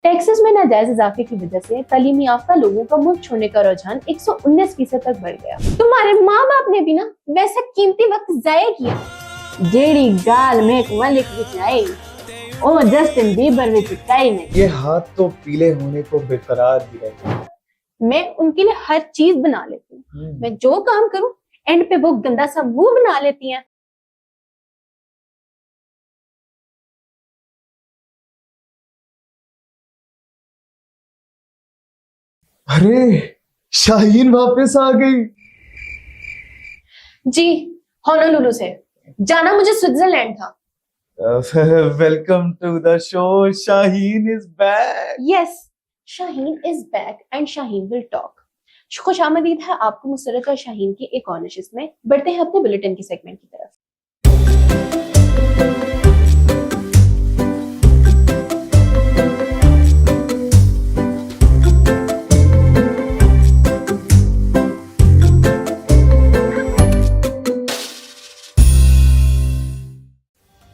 Texas में नाजायज इजाफे की वजह से तालीमी याफ्ता लोगों का मुल्क छोड़ने का रुझान 119% तक बढ़ गया। तुम्हारे माँ बाप ने भी ना वैसा कीमती वक्त जाया किया। जेड़ी गाल में एक मलिक बिछाई ओ जस्टिन बीबर विच काई ने। ये हाथ तो पीले होने को बेकरार भी रहते। मैं उनके लिए हर चीज बना लेती हूँ। मैं जो काम करूँ एंड पे वो गंदा सा मुंह बना लेती हैं। अरे शाहीन वापस आ गई। जी होनोलुलु से जाना मुझे स्विट्जरलैंड था। Welcome to the show, Shaheen is back. Yes, Shaheen is back and Shaheen will talk. खुशामदीद है आपको मुसरत और शाहीन की एक और नशिस्त में। बढ़ते हैं अपने बुलेटिन की सेगमेंट की तरफ।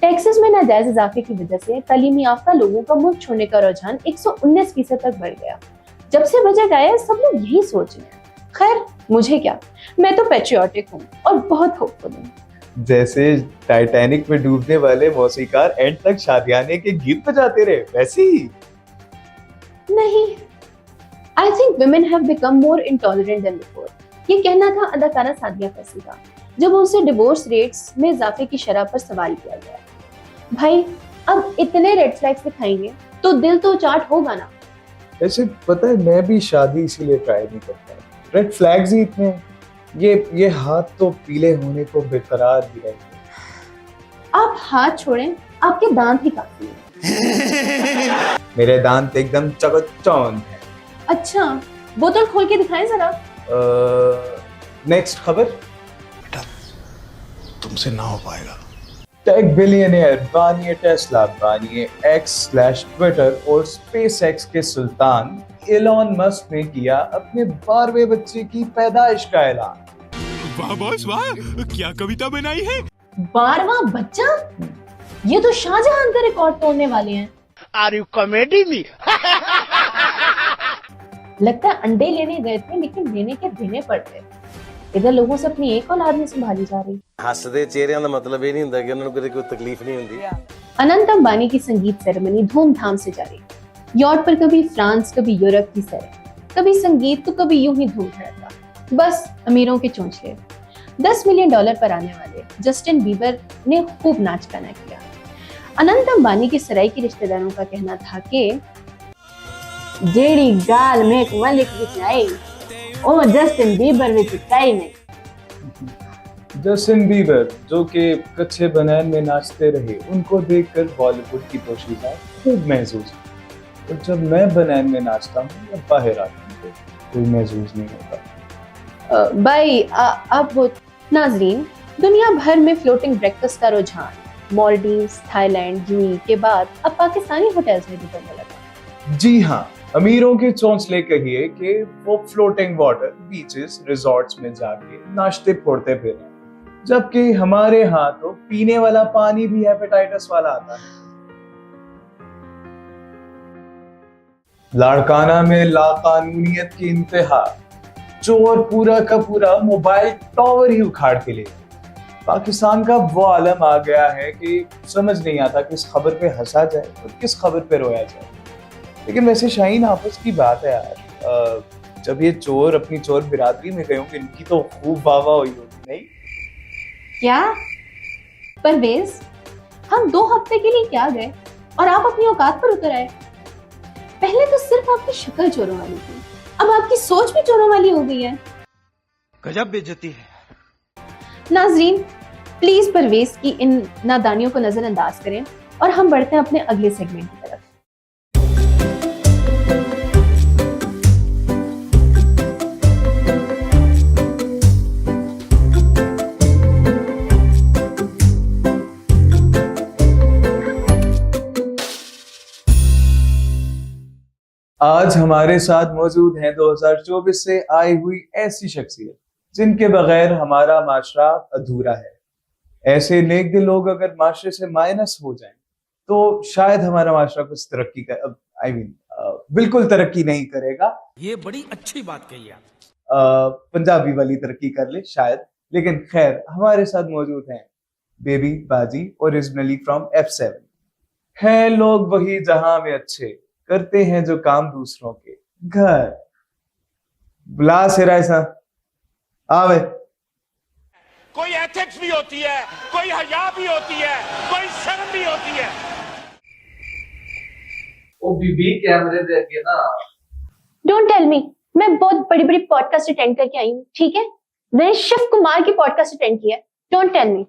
टेक्सास में नाजायज इजाफे की वजह से तालीमी याफ्ता लोगों का मुल्क छोड़ने का रुझान 119% तक बढ़ गया। जब से बजट आया सब लोग यही सोच रहे हैं। खैर मुझे क्या, मैं तो पेट्रियोटिक हूँ और बहुत होपफुल हूँ। जैसे टाइटैनिक में डूबने वाले मौसीकार एंड तक शादियाने के गीत बजाते रहे, वैसे ही नहीं, I think women have become more intolerant than before। ये कहना था अदाकारा सादिया फैसी का जब उनसे डिवोर्स रेट्स में इजाफे की शरह पर सवाल किया गया। भाई अब इतने रेड फ्लैग्स दिखाएंगे तो दिल तो चाट होगा ना। ऐसे पता है मैं भी शादी इसीलिए ट्राई नहीं करता। रेड फ्लैग्स ही इतने, ये हाथ तो पीले होने को बेकरार भी रहते। आप हाथ छोड़ें, आपके दांत ही काफी हैं। मेरे दांत एकदम चकचौंध हैं। अच्छा, बोतल खोल के दिखाएं जरा। नेक्स्ट खबर। बेटा तुमसे ना हो पाएगा। टेक बिलियनियर बानिए टेस्ला, बानिए X/ट्विटर और स्पेसएक्स के सुल्तान एलॉन मस्क ने किया अपने 12वें बच्चे की पैदाइश का ऐलान। वाह बॉस वाह, क्या कविता बनाई है। 12वां बच्चा, ये तो शाहजहां का रिकॉर्ड तोड़ने वाले हैं। Are you comedy me. लगता है अंडे लेने गए थे लेकिन लेने के देने पड़ते। इधर लोगों से अपनी एक औलाद नहीं संभाली जा रही। हसदे चेहरिਆਂ ਦਾ मतलब ये नहीं ਹੁੰਦਾ कि ਉਹਨਾਂ ਨੂੰ कोई तकलीफ नहीं होती। अनंत अंबानी की संगीत सेरेमनी धूमधाम से जारी। यॉट पर कभी फ्रांस कभी यूरोप की सैर, कभी संगीत तो कभी यूं ही धूम धड़का। बस अमीरों के चोंचले। $10 मिलियन पर आने वाले जस्टिन बीबर ने खूब नाच गाना किया। अनंत अंबानी के सराय के रिश्तेदारों का कहना था कि जेड़ी गाल में एक मलिक बिछाई ओ जस्टिन बीबर विच काई ने। जस्टिन बीबर जो कि कच्चे बनैन में नाचते रहे, उनको देखकर बॉलीवुड की पोशीदा खूब महसूस हुई। और जब मैं बनैन में नाचता हूँ या बाहर आता हूँ तो कोई महसूस नहीं होता। भाई अब वो नाजरीन, दुनिया भर में फ्लोटिंग ब्रेकफास्ट का रुझान मालदीव्स, थाईलैंड, यूएई के बाद अब पाकिस्तानी होटल्स में भी बनने लगा। जी हाँ, अमीरों के चौंसले कहिए कि वो फ्लोटिंग वाटर बीचेस रिजॉर्ट्स में जाके नाश्ते फोड़ते फिर, जबकि हमारे यहाँ तो पीने वाला पानी भी हेपेटाइटिस वाला आता है। लाड़काना में लाकानूनियत की इंतहा, चोर पूरा का पूरा मोबाइल टावर ही उखाड़ के ले। पाकिस्तान का वो आलम आ गया है कि समझ नहीं आता किस खबर पे हंसा जाए और किस खबर पे रोया जाए। लेकिन वैसे शाहीन आपस की बात है यार, जब ये चोर अपनी चोर बिरादरी में गए होंगे इनकी तो खूब वाहवाह हुई होगी, नहीं? क्या परवेज, हम 2 हफ्ते के लिए क्या गए और आप अपनी औकात पर उतर आए। पहले तो सिर्फ आपकी शक्ल चोरों वाली थी, अब आपकी सोच भी चोरों वाली हो गई है। गजब बेइज्जती है। नाजरीन प्लीज परवेज की इन नादानियों को नजरअंदाज करें और हम बढ़ते हैं अपने अगले सेगमेंट की तरफ। आज हमारे साथ मौजूद हैं 2024 से आई हुई ऐसी शख्सियत जिनके बगैर हमारा माशरा अधूरा है। ऐसे नेक दिल लोग अगर माशरे से माइनस हो जाएं तो शायद हमारा माशरा कुछ तरक्की कर बिल्कुल तरक्की नहीं करेगा। ये बड़ी अच्छी बात कही आप। पंजाबी वाली तरक्की कर ले शायद, लेकिन खैर हमारे साथ मौजूद हैं बेबी बाजी, ओरिजिनली फ्रॉम F7। है लोग वही जहां में अच्छे, करते हैं जो काम दूसरों के घर। बुला सिरा ऐसा आवे। कोई एथिक्स भी होती है, कोई हया भी होती है, कोई शर्म भी होती है। ओ बीबी कैमरे दे के ना। डोंट टेल मी, मैं बहुत बड़ी बड़ी पॉडकास्ट अटेंड करके आई हूँ, ठीक है? मैंने शिव कुमार की पॉडकास्ट अटेंड किया है। Don't tell me.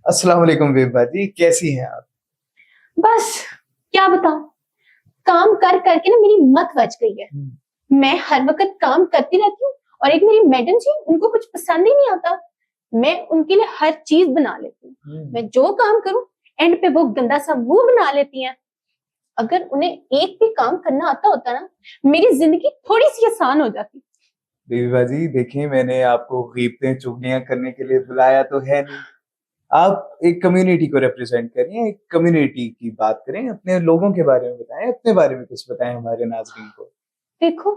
अस्सलाम वालेकुम बेबा जी, कैसी हैं आप? बस क्या बताऊं, काम कर करके ना मेरी मत बच गई है। मैं हर वक्त काम करती रहती हूँ और एक मेरी मैडम जी, उनको कुछ पसंद ही नहीं आता। मैं उनके लिए हर चीज बना लेती हूँ। मैं जो काम करूं एंड पे वो गंदा सा मुंह बना लेती हैं। अगर उन्हें एक भी काम करना आता होता ना, मेरी जिंदगी थोड़ी सी आसान हो जाती। बेबा जी देखें, मैंने आपको गीबतें चुगलियां करने के लिए बुलाया तो है नहीं। आप एक कम्युनिटी को रिप्रेजेंट करिए, एक कम्युनिटी की बात करें, अपने लोगों के बारे में बताएं, अपने बारे में कुछ बताएं हमारे नाज़रीन को। देखो,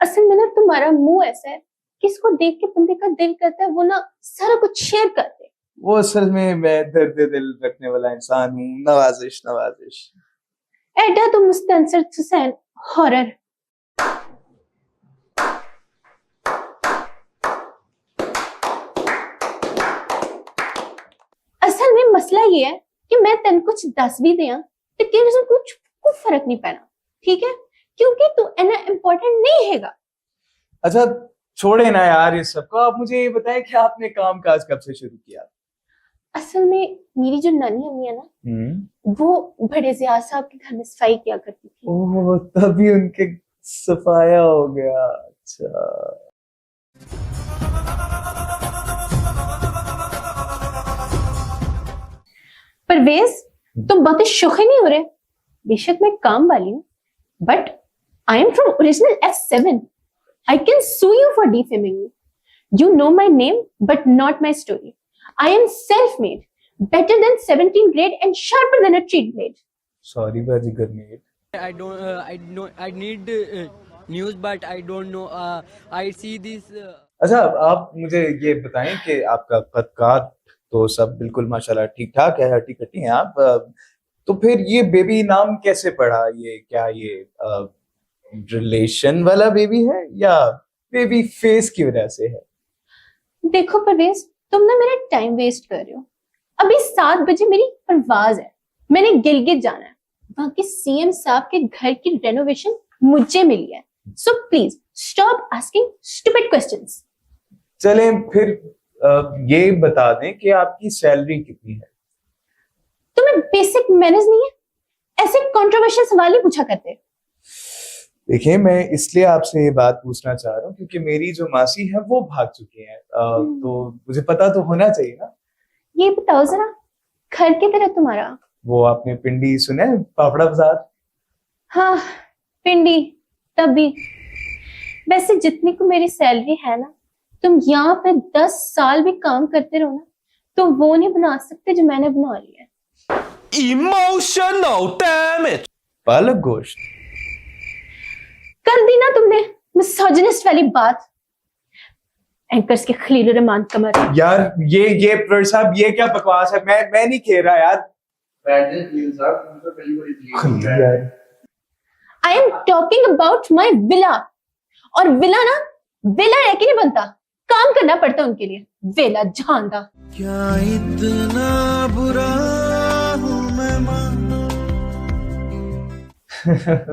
असल में ना तुम्हारा मुंह ऐसा है कि इसको देख के बंदे का दिल करता है वो ना सारा कुछ शेयर कर दे। वो असल में मैं दर्द दिल रखने वाला इंसान हूँ। नवाजिश नवाजिश। एडा तो मुस्तनसर हुसैन हॉरर। असल में मसला ये है कि मैं तेन कुछ दस भी दिया तो तेरे कुछ को फर्क नहीं पैना, ठीक है? क्योंकि तू इतना इम्पोर्टेंट नहीं हैगा। अच्छा छोड़े ना यार ये सबको, आप मुझे ये बताएं कि आपने काम काज कब से शुरू किया? असल में मेरी जो नानी अम्मी है ना, वो बड़े ज़िया साहब के घर में सफाई किया करती थी। ओह, तभी उनके सफाया हो गया। अच्छा। परवेज, तुम बहुत शोखे नहीं हो रहे। बेशक मैं काम वाली हूँ, but I am from original F7। I can sue you for defaming me. You know my name, but not my story. I am self-made, better than 17th grade and sharper than a cheat blade. Sorry, Bajigar mate. I need news, but I don't know. I see this. अच्छा, आप मुझे ये बताएं कि आपका कद-काठ तो सब बिल्कुल माशाल्लाह ठीक ठाक है, हट्टी कट्टी हैं आप। तो फिर ये बेबी नाम कैसे पड़ा? ये क्या ये रिलेशन वाला बेबी है या बेबी फेस की वजह से है? देखो परवेज, तुम ना मेरा टाइम वेस्ट कर रहे हो। अभी 7 बजे मेरी परवाज है, मैंने गिलगित जाना है। वहां के सीएम साहब के घर की रेनोवेशन मुझे मिली है। So please stop asking stupid questions. चलें फिर ये बता दें कि आपकी सैलरी कितनी है? तुम्हें बेसिक मैनर्स नहीं है? ऐसे कंट्रोवर्शियल सवाल ही पूछा करते। देखिए, मैं इसलिए आपसे ये बात पूछना चाह रहा हूँ क्योंकि मेरी जो मासी है वो भाग चुकी हैं, तो मुझे पता तो होना चाहिए ना। ये बताओ जरा, घर की तरह तुम्हारा? वो आपने पिंडी सुना है, पापड़ा बाजार? हाँ, पिंडी। तब भी वैसे जितनी को मेरी सैलरी है ना, तुम यहाँ पे 10 साल भी काम करते रहो ना, तो वो नहीं बना सकते जो मैंने बना लिया है। Emotional damage। पालक गोश्त कर दी ना तुमने मिसोजिनिस्ट वाली बात। एंकर्स के खलील रहमान कमर। यार ये प्रोड साहब, ये क्या बकवास है? मैं नहीं खेल रहा यार। बैठ जाए प्लीज साहब, तुम तो पहली बार यार I am talking about my villa. और विला ना विला रह के नहीं बनता, काम करना पड़ता है उनके लिए। वेला झांदा। क्या इतना बुरा हूं मैं मानो।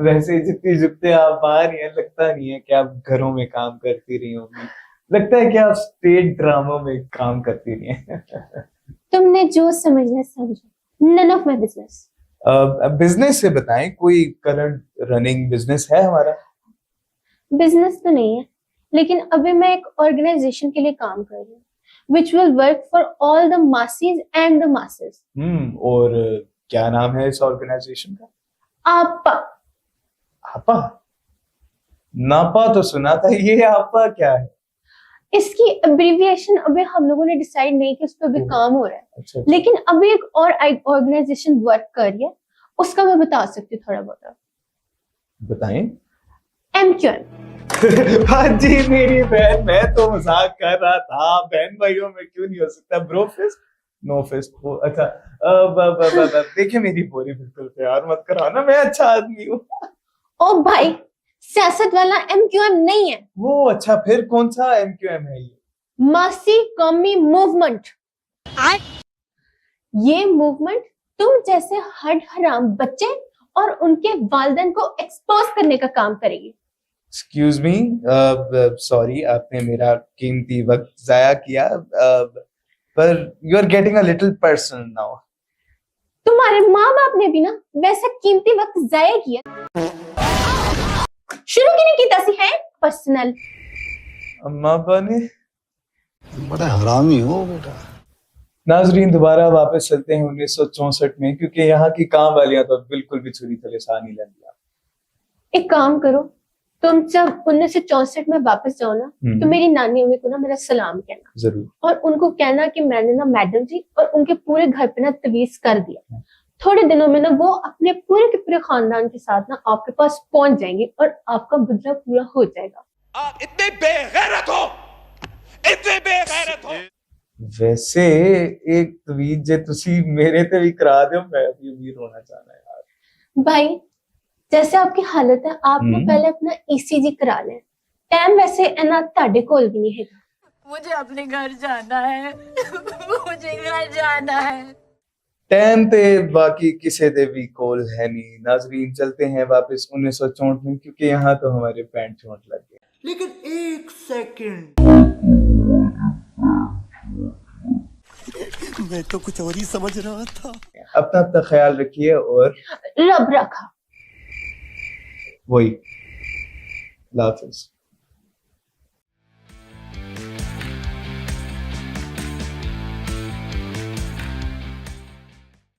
वैसे जितनी जुगते आप बाहर ही हैं, लगता नहीं है कि आप घरों में काम करती रही होंगी। लगता है कि आप स्टेट ड्रामों में काम करती रही हैं। तुमने जो समझना समझो, none of my business. Business से बताएं, कोई करंट रनिंग बिजनेस है हमारा? बिजनेस तो नहीं है, लेकिन अभी मैं एक ऑर्गेनाइजेशन के लिए काम कर रही हूँ, which will work for all the masses and the masses. और क्या नाम है इस ऑर्गेनाइजेशन का? आपा। आपा? नापा तो सुना था, ये आपा क्या है? इसकी एब्रिविएशन अभी हम लोगों ने डिसाइड नहीं कि उस पर अभी काम हो रहा है, अच्छा लेकिन अभी एक और ऑर्गेनाइजेशन वर्क कर रही है, उसका मैं बता सकती हूँ थोड़ा बहुत। बताएं। MQM। हाँ जी मेरी बहन, मैं तो मजाक कर रहा था, बहन भाइयों में क्यों नहीं हो सकता ब्रो फिस्ट नो फिस्ट। अच्छा देखिए मेरी बोरी बिल्कुल प्यार मत कराओ ना, मैं अच्छा आदमी हूँ। ओ भाई, सियासत वाला MQM नहीं है, वो अच्छा फिर कौन सा MQM है ये? मासी कौमी मूवमेंट। ये मूवमेंट तुम जैसे हड हराम बच्चे और उनके वालिदैन को एक्सपोज करने का काम करेगी। एक्सक्यूज मी, सॉरी आपने मेरा कीमती वक्त जाया किया, पर you are getting a little personal now. तुम्हारे माँ बाप ने भी ना वैसा कीमती वक्त जाया किया, शुरू की नहीं की सी है पर्सनल। अम्मा अब्बा ने। बड़ा हरामी हो बेटा। नाजरीन दोबारा वापस चलते हैं 1964 में, क्योंकि यहाँ की काम वालियां तो बिल्कुल भी छुरी थले सा नहीं लेंदी। एक काम करो, तुम जब 1964 में वापस जाओ ना, तो मेरी नानी अम्मी को ना मेरा सलाम कहना जरूर, और उनको कहना कि मैंने ना मैडम जी और उनके पूरे घर पे ना तवीज कर दिया। थोड़े दिनों में ना वो अपने पूरे के पूरे खानदान के साथ ना आपके पास पहुंच जाएंगे और आपका बदला पूरा हो जाएगा। आप इतने बेगैरत हो, इतने बेगैरत हो। वैसे एक तवीज जे तुसी मेरे ते भी करा दो, मैं भी अमीर होना चाहना है यार। भाई जैसे आपकी हालत है, आप ना पहले अपना ECG करा लें। टाइम वैसे इना ताड़े कोल भी नहीं है। मुझे अपने घर जाना है। मुझे घर जाना है। टाइम ते बाकी किसे दे भी कोल है नहीं। नाजरीन चलते हैं वापस 1964 में, क्योंकि यहाँ तो हमारे पैंट चोट लग गए। लेकिन एक सेकंड, मैं तो कुछ और ही समझ रहा था। अपना ख्याल रखिए और रब रखा। वही, अल्लाह हाफिज।